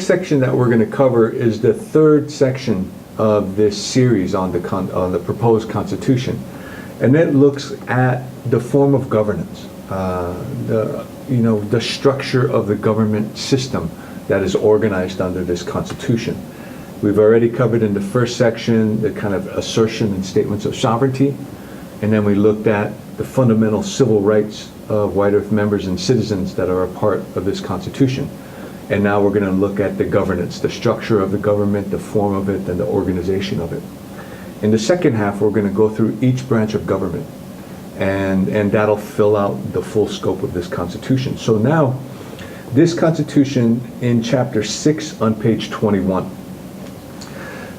section that we're going to cover is the third section of this series on the proposed Constitution, and it looks at the form of governance, the structure of the government system that is organized under this Constitution. We've already covered in the first section the kind of assertion and statements of sovereignty, and then we looked at the fundamental civil rights of White Earth members and citizens that are a part of this Constitution. And now we're going to look at the governance, the structure of the government, the form of it, and the organization of it. In the second half, we're going to go through each branch of government, and that'll fill out the full scope of this Constitution. So now, this Constitution in Chapter 6 on page 21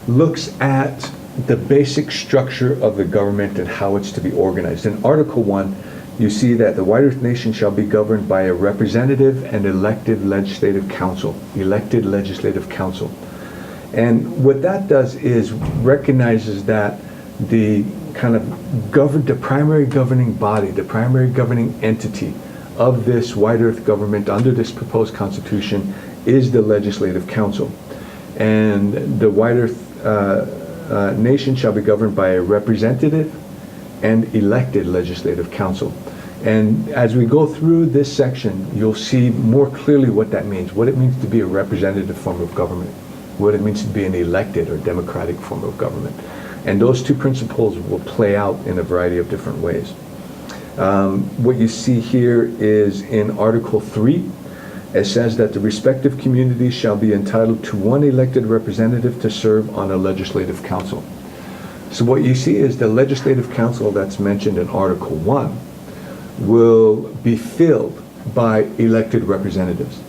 looks at the basic structure of the government and how it's to be organized. In Article 1, you see that the White Earth Nation shall be governed by a representative and elected legislative council. Elected legislative council. And what that does is recognizes that the kind of the primary governing body, the primary governing entity of this White Earth government under this proposed Constitution is the Legislative Council. And the White Earth Nation shall be governed by a representative and elected Legislative Council. And as we go through this section, you'll see more clearly what that means, what it means to be a representative form of government, what it means to be an elected or democratic form of government. And those two principles will play out in a variety of different ways. What you see here is in Article 3, it says that the respective communities shall be entitled to one elected representative to serve on a legislative council. So what you see is the legislative council that's mentioned in Article 1 will be filled by elected representatives.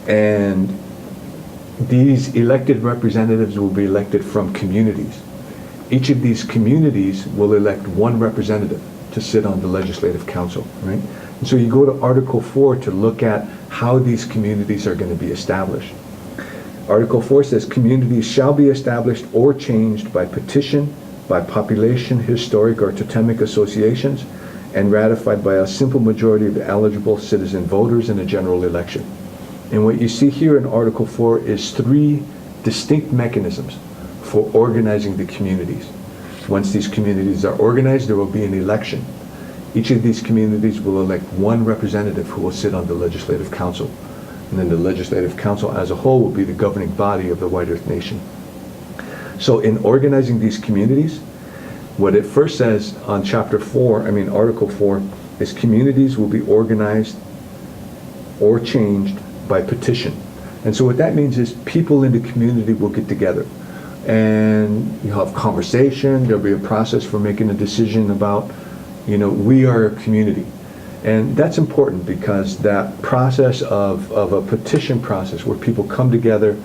And these elected representatives will be elected from communities. Each of these communities will elect one representative to sit on the Legislative Council, right? And so you go to Article 4 to look at how these communities are going to be established. Article 4 says communities shall be established or changed by petition, by population, historic, or totemic associations, and ratified by a simple majority of eligible citizen voters in a general election. And what you see here in Article 4 is three distinct mechanisms for organizing the communities. Once these communities are organized, there will be an election. Each of these communities will elect one representative who will sit on the Legislative Council. And then the Legislative Council as a whole will be the governing body of the White Earth Nation. So in organizing these communities, what it first says on Article 4, is communities will be organized or changed by petition. And so what that means is people in the community will get together and you have conversation, there'll be a process for making a decision about, we are a community. And that's important because that process of a petition process where people come together,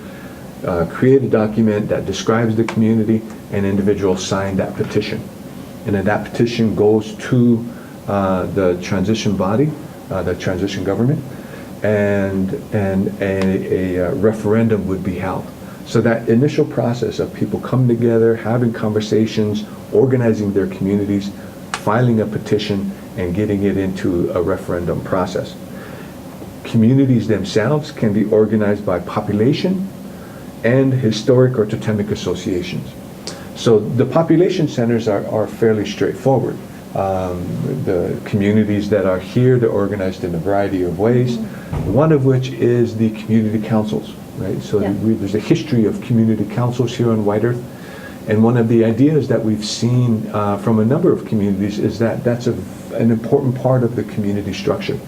create a document that describes the community, and individuals sign that petition. And then that petition goes to the transition body, the transition government, and a referendum would be held. So that initial process of people coming together, having conversations, organizing their communities, filing a petition, and getting it into a referendum process. Communities themselves can be organized by population and historic or totemic associations. So the population centers are fairly straightforward. The communities that are here, they're organized in a variety of ways, one of which is the community councils, right? So there's a history of community councils here on White Earth, and one of the ideas that we've seen from a number of communities is that that's an important part of the community structure.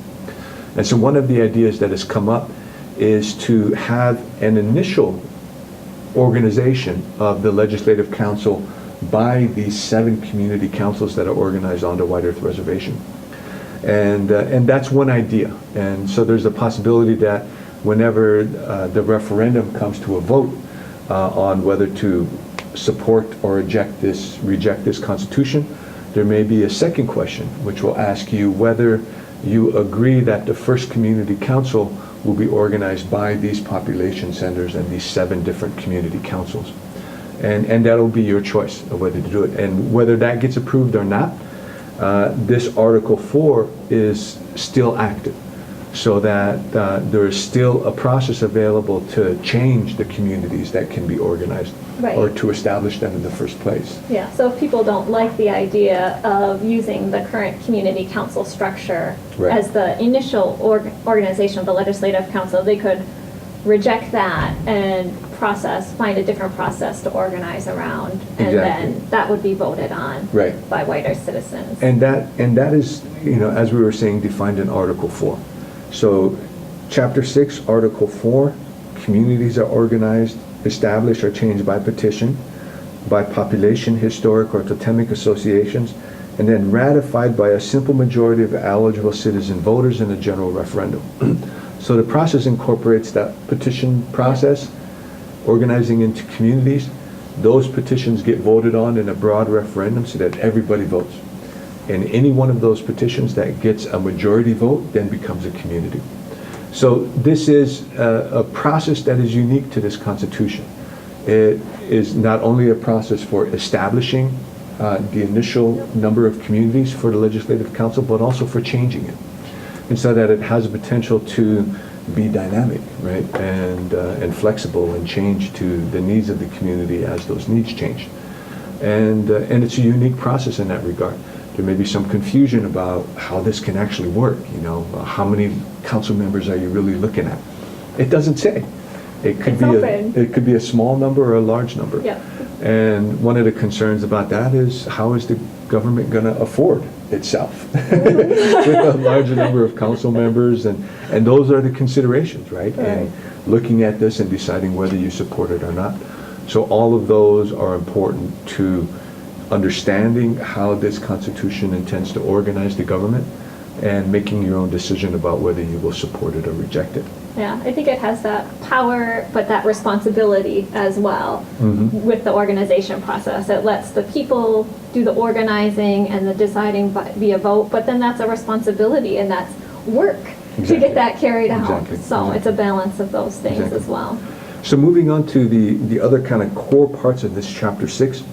And so one of the ideas that has come up is to have an initial organization of the Legislative Council by these 7 community councils that are organized on the White Earth Reservation. And that's one idea. And so there's a possibility that whenever the referendum comes to a vote on whether to support or reject this Constitution, there may be a second question which will ask you whether you agree that the first community council will be organized by these population centers and these 7 different community councils. And that'll be your choice of whether to do it. And whether that gets approved or not, this Article 4 is still active. so that there is still a process available to change the communities that can be organized Right. or to establish them in the first place. Yeah, so if people don't like the idea of using the current community council structure Right. as the initial organization of the legislative council, they could reject that and find a different process to organize around. And Exactly. then that would be voted on Right. by Whitehurst citizens. And that is, as we were saying, defined in Article 4. So Chapter 6, Article 4, communities are organized, established, or changed by petition, by population, historic, or totemic associations, and then ratified by a simple majority of eligible citizen voters in a general referendum. So the process incorporates that petition process, organizing into communities. Those petitions get voted on in a broad referendum so that everybody votes. And any one of those petitions that gets a majority vote then becomes a community. So this is a process that is unique to this Constitution. It is not only a process for establishing the initial number of communities for the Legislative Council, but also for changing it. And so that it has a potential to be dynamic, right, and flexible and change to the needs of the community as those needs change. And it's a unique process in that regard. There may be some confusion about how this can actually work, how many council members are you really looking at? It doesn't say. It could be a small number or a large number. Yep. And one of the concerns about that is how is the government going to afford itself with a larger number of council members, and those are the considerations, right? Right. And looking at this and deciding whether you support it or not. So all of those are important to understanding how this Constitution intends to organize the government and making your own decision about whether you will support it or reject it. Yeah, I think it has that power, but that responsibility as well with the organization process. It lets the people do the organizing and the deciding via vote, but then that's a responsibility and that's work to get that carried out. Exactly. So it's a balance of those things Exactly. as well. So moving on to the other kind of core parts of this Chapter 6,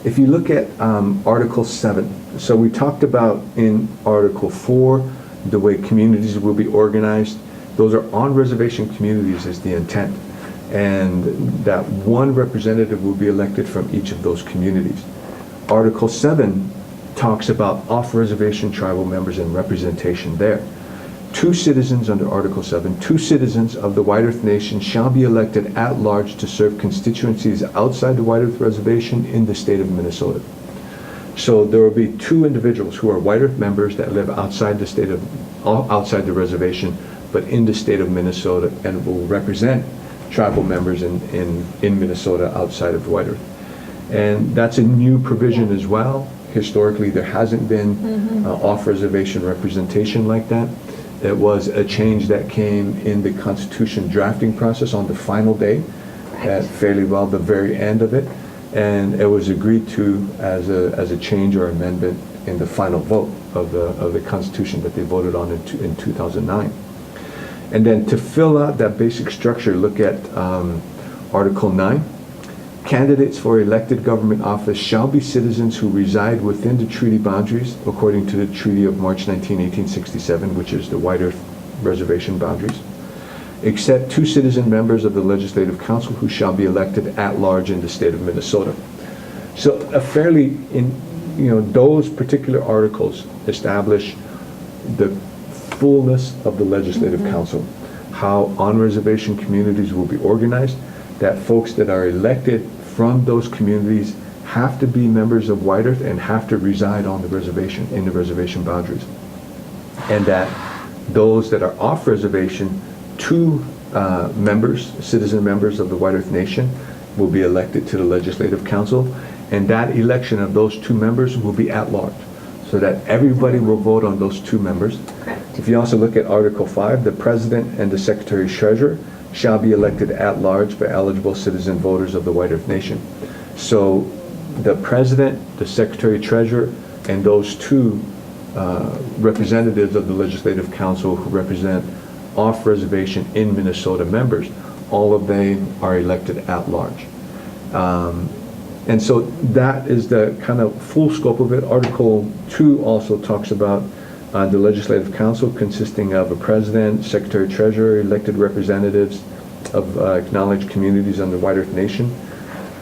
if you look at Article 7, so we talked about in Article 4 the way communities will be organized. Those are on-reservation communities is the intent, and that one representative will be elected from each of those communities. Article 7 talks about off-reservation tribal members and representation there. Two citizens under Article 7, two citizens of the White Earth Nation shall be elected at large to serve constituencies outside the White Earth Reservation in the state of Minnesota. So there will be two individuals who are White Earth members that live outside the reservation, but in the state of Minnesota, and will represent tribal members in Minnesota outside of White Earth. And that's a new provision as well. Historically, there hasn't been off-reservation representation like that. It was a change that came in the Constitution drafting process on the final day, at fairly well the very end of it, and it was agreed to as a change or amendment in the final vote of the Constitution that they voted on in 2009. And then to fill out that basic structure, look at Article 9. Candidates for elected government office shall be citizens who reside within the treaty boundaries according to the Treaty of March 19, 1867, which is the White Earth Reservation boundaries, except two citizen members of the Legislative Council who shall be elected at large in the state of Minnesota. So those particular articles establish the fullness of the Legislative Council, how on-reservation communities will be organized, that folks that are elected from those communities have to be members of White Earth and have to reside on the reservation, in the reservation boundaries. And that those that are off reservation, two citizen members of the White Earth Nation will be elected to the Legislative Council, and that election of those two members will be at large, so that everybody will vote on those two members. Correct. If you also look at Article 5, the President and the Secretary-Treasurer shall be elected at large by eligible citizen voters of the White Earth Nation. So the President, the Secretary-Treasurer, and those two representatives of the Legislative Council who represent off-reservation in Minnesota members, all of them are elected at large. And so that is the kind of full scope of it. Article 2 also talks about The Legislative Council consisting of a president, secretary treasurer, elected representatives of acknowledged communities on the White Earth Nation,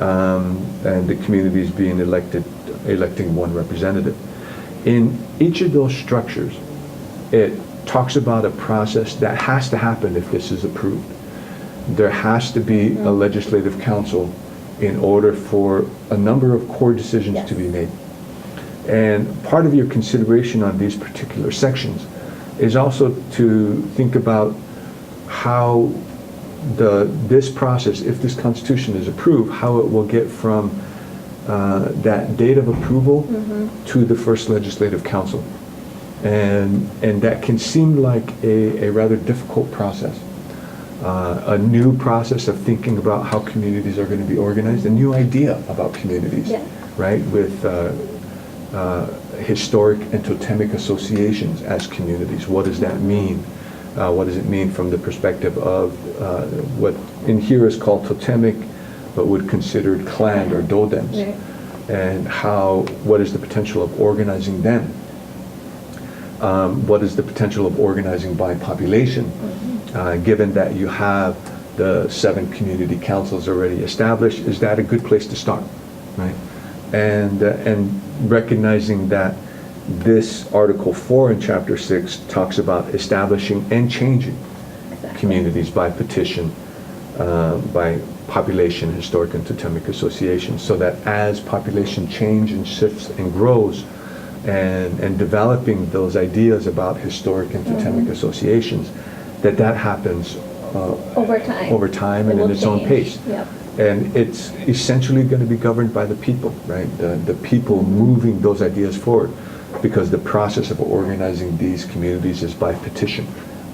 and the communities being electing one representative. In each of those structures, it talks about a process that has to happen if this is approved. There has to be a legislative council in order for a number of core decisions to be made. And part of your consideration on these particular sections is also to think about how this process, if this Constitution is approved, how it will get from that date of approval to the first Legislative Council. And that can seem like a rather difficult process. A new process of thinking about how communities are going to be organized, a new idea about communities, right? With historic and totemic associations as communities. What does that mean? What does it mean from the perspective of what in here is called totemic, but would considered clan or dodems? And what is the potential of organizing them? What is the potential of organizing by population? Given that you have the 7 community councils already established, is that a good place to start, right? And recognizing that this Article 4 in Chapter 6 talks about establishing and changing communities by petition, by population, historic and totemic associations, so that as population change and shifts and grows, and developing those ideas about historic and totemic associations, that happens over time and in its own pace. And it's essentially going to be governed by the people, right? The people moving those ideas forward, because the process of organizing these communities is by petition,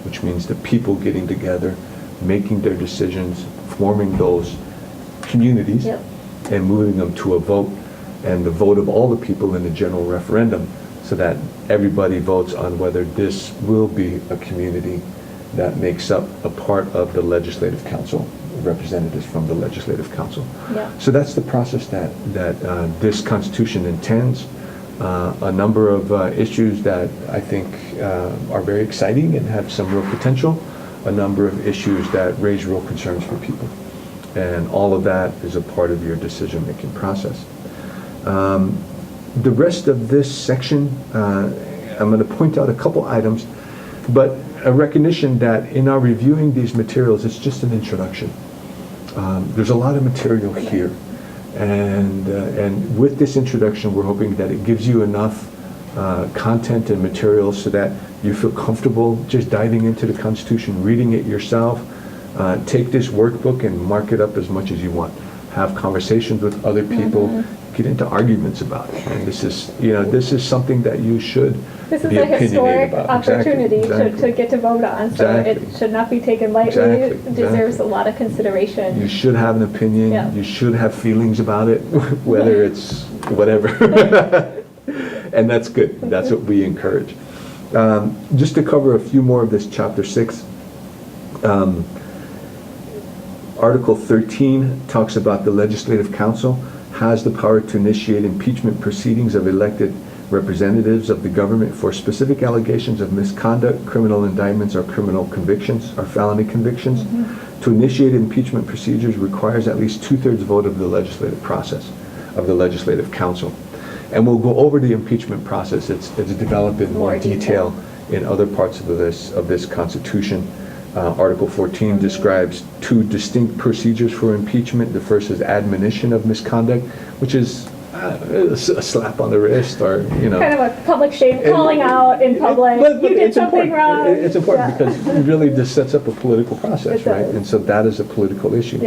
which means the people getting together, making their decisions, forming those communities, and moving them to a vote, and the vote of all the people in the general referendum, so that everybody votes on whether this will be a community that makes up a part of the Legislative Council, representatives from the Legislative Council. So that's the process that this Constitution intends. A number of issues that I think are very exciting and have some real potential, a number of issues that raise real concerns for people. And all of that is a part of your decision-making process. The rest of this section, I'm going to point out a couple items, but a recognition that in our reviewing these materials, it's just an introduction. There's a lot of material here, and with this introduction, we're hoping that it gives you enough content and material so that you feel comfortable just diving into the Constitution, reading it yourself. Take this workbook and mark it up as much as you want. Have conversations with other people. Get into arguments about it. And this is something that you should This is be a opinionated historic about. opportunity Exactly. to get to vote on, so Exactly. it should not be taken lightly. Exactly. It deserves a lot of consideration. You should have an opinion. Yeah. You should have feelings about it, whether it's whatever. And that's good. That's what we encourage. Just to cover a few more of this Chapter 6, Article 13 talks about the Legislative Council has the power to initiate impeachment proceedings of elected representatives of the government for specific allegations of misconduct, criminal indictments, or criminal convictions, or felony convictions. To initiate impeachment procedures requires at least 2/3 vote of the legislative process, of the Legislative Council. And we'll go over the impeachment process. It's developed in more detail in other parts of this Constitution. Article 14 describes 2 distinct procedures for impeachment. The first is admonition of misconduct, which is a slap on the wrist, or Kind of a public shame, calling out in public, But you did it's something important. wrong. It's important because really this sets up a political process, It right? does. And so that is a political issue.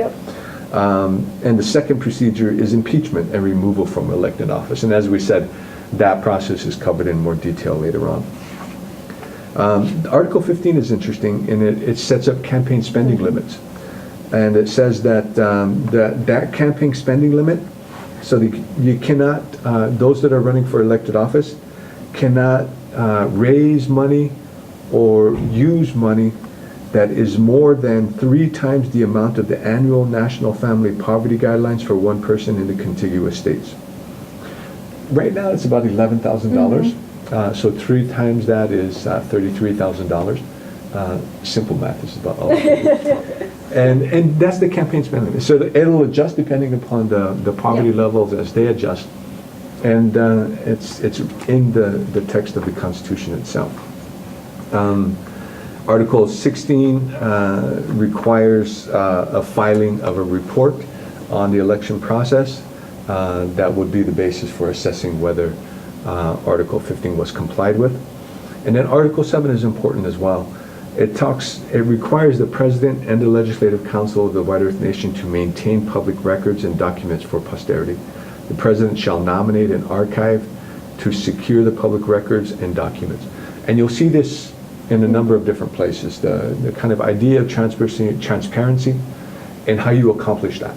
And the second procedure is impeachment and removal from elected office. And as we said, that process is covered in more detail later on. Article 15 is interesting, and it sets up campaign spending limits. And it says that that campaign spending limit, so that you cannot, those that are running for elected office cannot raise money or use money that is more than 3 times the amount of the annual National Family Poverty Guidelines for one person in the contiguous states. Right now, it's about $11,000. So 3 times that is $33,000. Simple math is about all. And that's the campaign spending. So it'll adjust depending upon the poverty Yep. levels as they adjust. And it's in the text of the Constitution itself. Article 16 requires a filing of a report on the election process. That would be the basis for assessing whether Article 15 was complied with. And then Article 7 is important as well. It requires the President and the Legislative Council of the White Earth Nation to maintain public records and documents for posterity. The President shall nominate an archive to secure the public records and documents. And you'll see this in a number of different places, the kind of idea of transparency and how you accomplish that.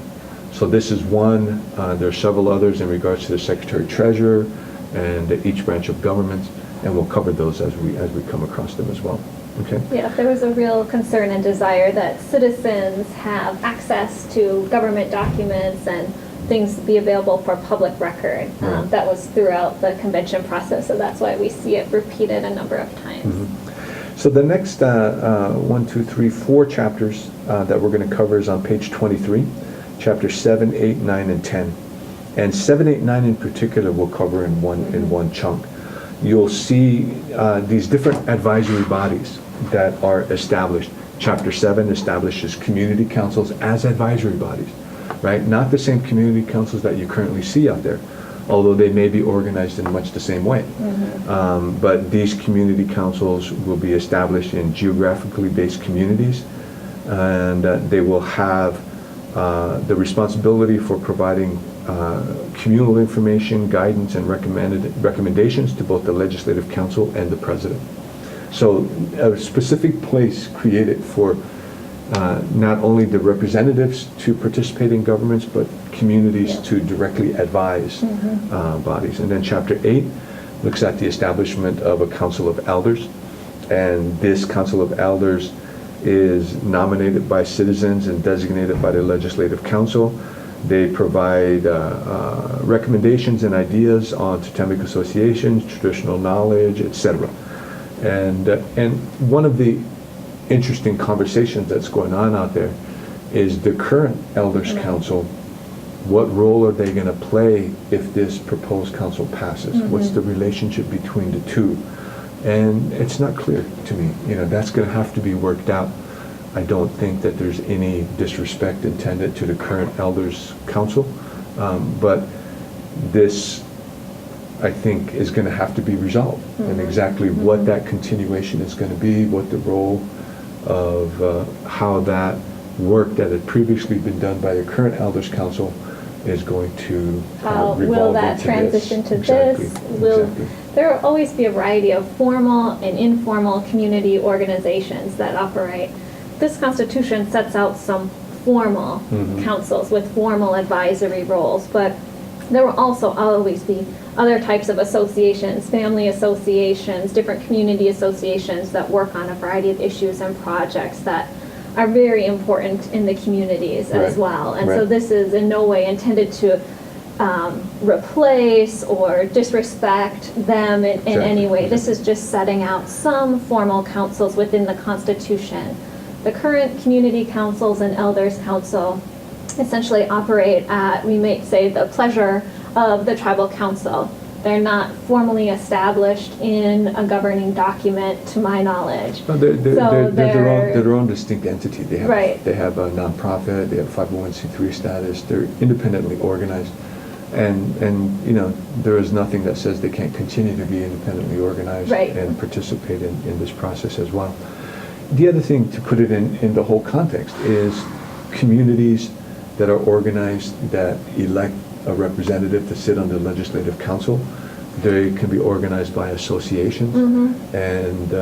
So this is one, there are several others in regards to the Secretary-Treasurer and each branch of government, and we'll cover those as we come across them as well. Okay? Yeah, there was a real concern and desire that citizens have access to government documents and things be available for public record. Right. That was throughout the convention process, so that's why we see it repeated a number of times. Mm-hmm. So the next 1, 2, 3, 4 chapters that we're going to cover is on page 23, chapters 7, 8, 9, and 10. And 7, 8, 9 in particular we'll cover in one chunk. You'll see these different advisory bodies that are established. Chapter 7 establishes community councils as advisory bodies, right? Not the same community councils that you currently see out there, although they may be organized in much the same way. But these community councils will be established in geographically based communities, and they will have the responsibility for providing communal information, guidance, and recommendations to both the Legislative Council and the President. So a specific place created for not only the representatives to participate in governments, but communities to directly advise bodies. And then Chapter 8 looks at the establishment of a Council of Elders. And this Council of Elders is nominated by citizens and designated by the Legislative Council. They provide recommendations and ideas on totemic associations, traditional knowledge, etc. And one of the interesting conversations that's going on out there is the current Elders Council. What role are they going to play if this proposed council passes? What's the relationship between the two? And it's not clear to me. That's going to have to be worked out. I don't think that there's any disrespect intended to the current Elders Council, but this, I think, is going to have to be resolved, and exactly what that continuation is going to be, what the role of how that work that had previously been done by the current Elders Council is going to How will revolve that into transition to Exactly, this? Will exactly. there will always be a variety of formal and informal community organizations that operate. This Constitution sets out some formal councils with formal advisory roles, but there will also always be other types of associations, family associations, different community associations that work on a variety of issues and projects that are very important in the communities as Right. well. And so Right. this is in no way intended to replace or disrespect them in any way. This is just setting out some formal councils within the Constitution. The current community councils and elders council essentially operate at, we might say, the pleasure of the tribal council. They're not formally established in a governing document, to my knowledge. No, they're So their own distinct entity. They have, Right. They have a nonprofit. They have 501c3 status. They're independently organized, and there is nothing that says they can't continue to be independently organized Right. and participate in this process as well. The other thing, to put it in the whole context, is communities that are organized that elect a representative to sit on the Legislative Council. They can be organized by associations, and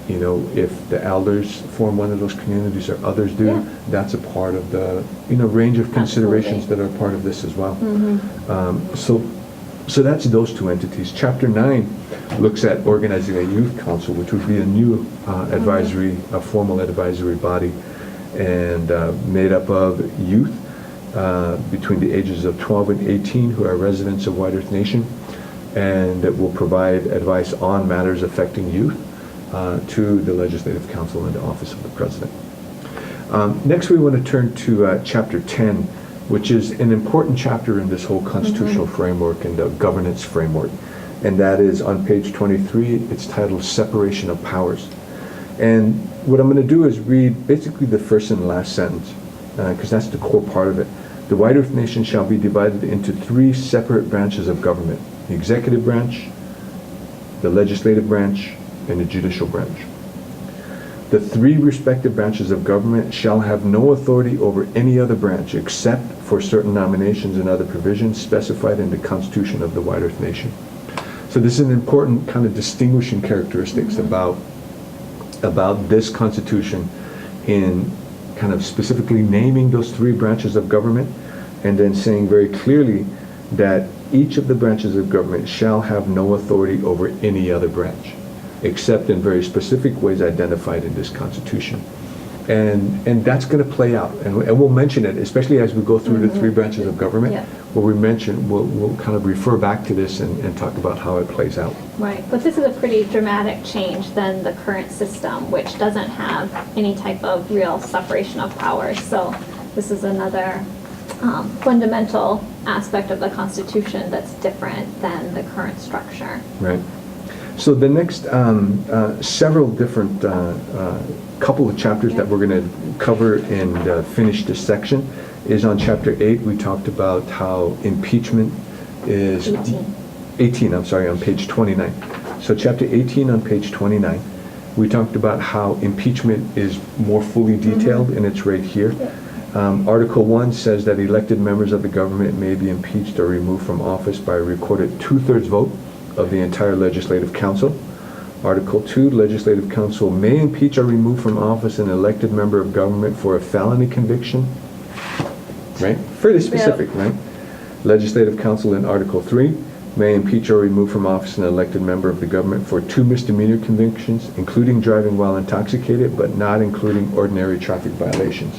if the elders form one of those communities or others do, Yeah. that's a part of the range of considerations Absolutely. that are part of this as well. So that's those two entities. Chapter 9 looks at organizing a youth council, which would be a new a formal advisory body, and made up of youth between the ages of 12 and 18 who are residents of White Earth Nation. and it will provide advice on matters affecting youth to the Legislative Council and the Office of the President. Next, we want to turn to Chapter 10, which is an important chapter in this whole constitutional framework and the governance framework. And that is on page 23. It's titled Separation of Powers. And what I'm going to do is read basically the first and last sentence, because that's the core part of it. The White Earth Nation shall be divided into 3 separate branches of government: the executive branch, the legislative branch, and the judicial branch. The 3 respective branches of government shall have no authority over any other branch except for certain nominations and other provisions specified in the Constitution of the White Earth Nation. So this is an important kind of distinguishing characteristics about this Constitution, in kind of specifically naming those 3 branches of government, and then saying very clearly that each of the branches of government shall have no authority over any other branch, except in very specific ways identified in this Constitution. And that's going to play out, and we'll mention it, especially as we go through the 3 branches of government, Yeah. where we'll kind of refer back to this and talk about how it plays out. Right, but this is a pretty dramatic change than the current system, which doesn't have any type of real separation of powers. So this is another fundamental aspect of the Constitution that's different than the current structure. Right. So the next several different couple of chapters that we're going to cover and finish this section is on Chapter 8. We talked about how impeachment is 18, I'm sorry, on page 29. So Chapter 18 on page 29, we talked about how impeachment is more fully detailed, and it's right here. Article 1 says that elected members of the government may be impeached or removed from office by a recorded 2/3 vote of the entire Legislative Council. Article 2, Legislative Council may impeach or remove from office an elected member of government for a felony conviction. Right? Fairly specific, right? Legislative Council in Article 3 may impeach or remove from office an elected member of the government for 2 misdemeanor convictions, including driving while intoxicated, but not including ordinary traffic violations.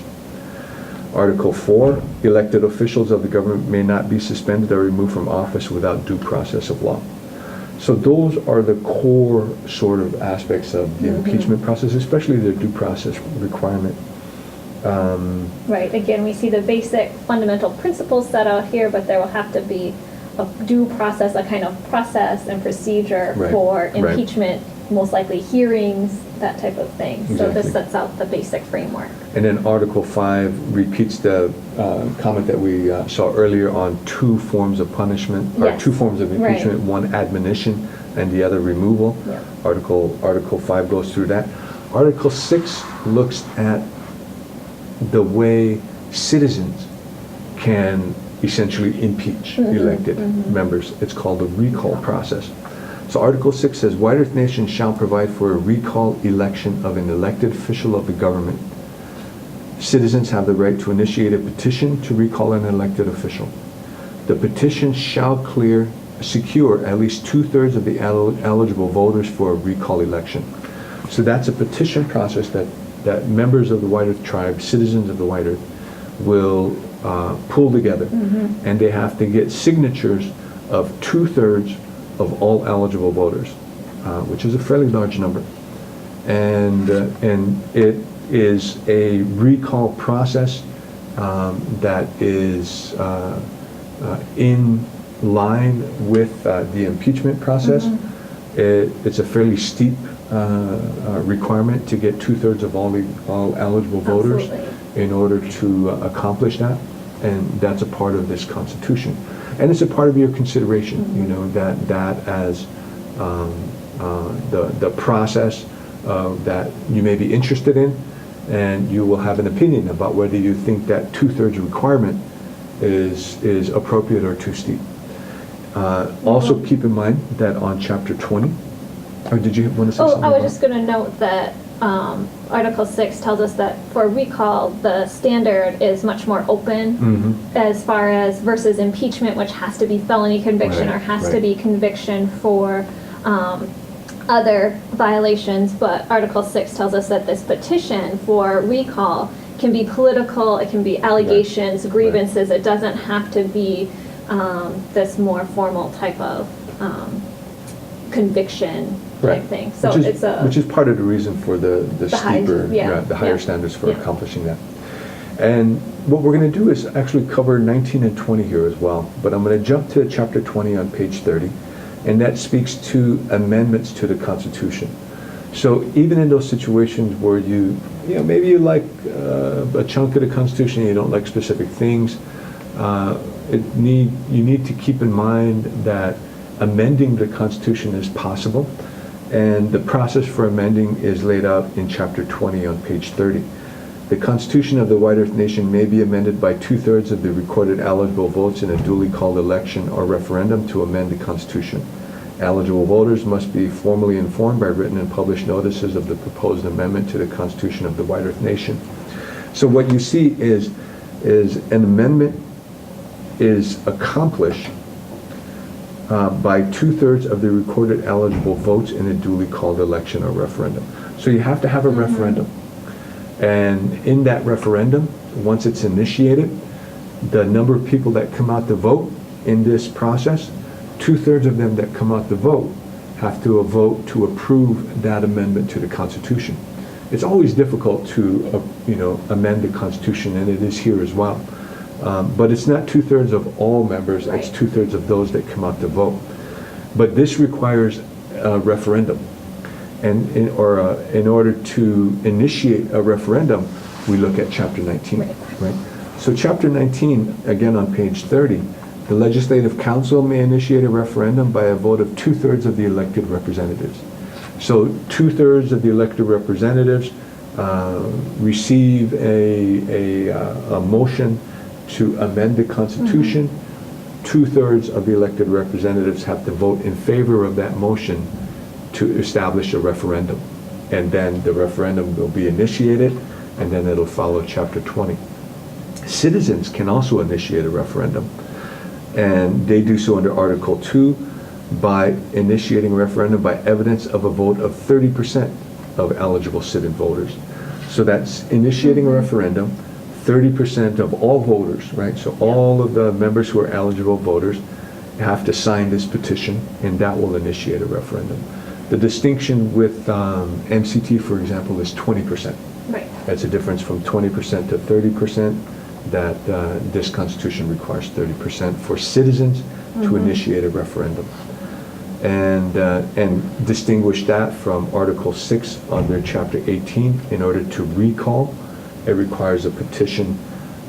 Article 4, elected officials of the government may not be suspended or removed from office without due process of law. So those are the core sort of aspects of the impeachment process, especially the due process requirement. Right, again, we see the basic fundamental principles set out here, but there will have to be a due process, a kind of process and procedure Right, for right. impeachment, most likely hearings, that type of thing. So Exactly. this sets out the basic framework. And then Article 5 repeats the comment that we saw earlier on 2 forms of punishment, or Yes. 2 forms of impeachment, Right. one admonition and the other removal. Yeah. Article 5 goes through that. Article 6 looks at the way citizens can essentially impeach elected members. It's called the recall process. So Article 6 says, White Earth Nation shall provide for a recall election of an elected official of the government. Citizens have the right to initiate a petition to recall an elected official. The petition shall secure at least 2/3 of the eligible voters for a recall election. So that's a petition process that members of the White Earth tribe, citizens of the White Earth, will pull together. And they have to get signatures of 2/3 of all eligible voters, which is a fairly large number. And it is a recall process that is in line with the impeachment process. It's a fairly steep requirement to get 2/3 of all eligible voters Absolutely. in order to accomplish that, and that's a part of this Constitution. And it's a part of your consideration, you know, that as the process that you may be interested in, and you will have an opinion about whether you think that 2/3 requirement is appropriate or too steep. Also keep in mind that on Chapter 20, or did you want to say something? I was about- just going to note that Article 6 tells us that for recall, the standard is much more open as far as versus impeachment, which has to be felony conviction Right, or has to right. be conviction for other violations. But Article 6 tells us that this petition for recall can be political, it can be allegations, grievances. It doesn't have to be this more formal type of conviction type thing. So which is, it's a which is part of the reason for the high- steeper, yeah, the higher yeah, standards for yeah. accomplishing that. And what we're going to do is actually cover 19 and 20 here as well. But I'm going to jump to chapter 20 on page 30, and that speaks to amendments to the Constitution. So even in those situations where you know, maybe you like a chunk of the Constitution, you don't like specific things, you need to keep in mind that amending the Constitution is possible, and the process for amending is laid out in chapter 20 on page 30. The Constitution of the White Earth Nation may be amended by 2/3 of the recorded eligible votes in a duly called election or referendum to amend the Constitution. Eligible voters must be formally informed by written and published notices of the proposed amendment to the Constitution of the White Earth Nation. So what you see is an amendment is accomplished by 2/3 of the recorded eligible votes in a duly called election or referendum. So you have to have a referendum. And in that referendum, once it's initiated, the number of people that come out to vote in this process, 2/3 of them that come out to vote have to vote to approve that amendment to the Constitution. It's always difficult to, amend the Constitution, and it is here as well. But it's not 2/3 of all members, it's Right. 2/3 of those that come out to vote. But this requires a referendum. And in order to initiate a referendum, we look at chapter 19. Right. So chapter 19, again on page 30, the Legislative Council may initiate a referendum by a vote of 2/3 of the elected representatives. So 2/3 of the elected representatives receive a motion to amend the Constitution. 2/3 of the elected representatives have to vote in favor of that motion to establish a referendum. And then the referendum will be initiated, and then it'll follow chapter 20. Citizens can also initiate a referendum, and they do so under Article 2 by initiating a referendum by evidence of a vote of 30% of eligible sit-in voters. So that's initiating a referendum, 30% of all voters, right? So all of the members who are eligible voters have to sign this petition, and that will initiate a referendum. The distinction with MCT, for example, is 20%. right. That's a difference from 20% to 30%, that this Constitution requires 30% for citizens to initiate a referendum. And distinguish that from Article 6 under Chapter 18. In order to recall, it requires a petition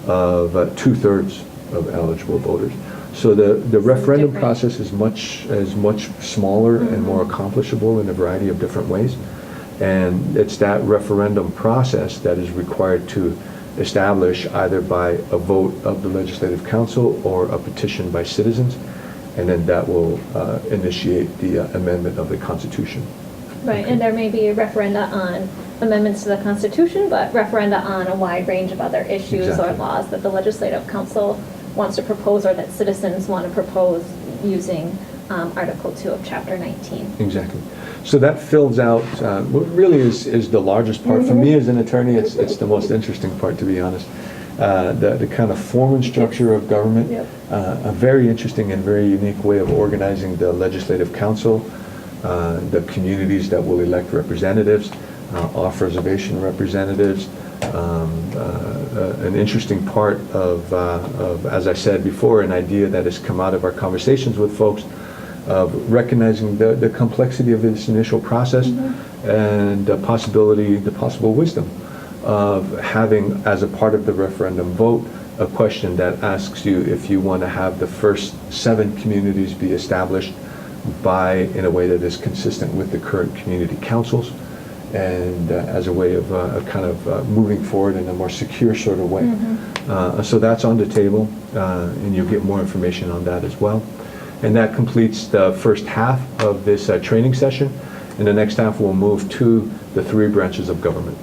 of 2/3 of eligible voters. So the referendum different. process is much smaller and more accomplishable in a variety of different ways. And it's that referendum process that is required to establish either by a vote of the Legislative Council or a petition by citizens, and then that will initiate the amendment of the Constitution. Right, and there may be a referenda on amendments to the Constitution, but referenda on a wide range of other issues or Exactly. laws that the Legislative Council wants to propose or that citizens want to propose using Article 2 of Chapter 19. Exactly. So that fills out what really is the largest part. For me as an attorney, it's the most interesting part, to be honest. The kind of form and structure of government, Yep. a very interesting and very unique way of organizing the Legislative Council, the communities that will elect representatives, off-reservation representatives. An interesting part of, as I said before, an idea that has come out of our conversations with folks of recognizing the complexity of this initial process and the possible wisdom of having, as a part of the referendum vote, a question that asks you if you want to have the first 7 communities be established in a way that is consistent with the current community councils, and as a way of moving forward in a more secure sort of way. So that's on the table, and you'll get more information on that as well. And that completes the first half of this training session. In the next half, we'll move to the 3 branches of government.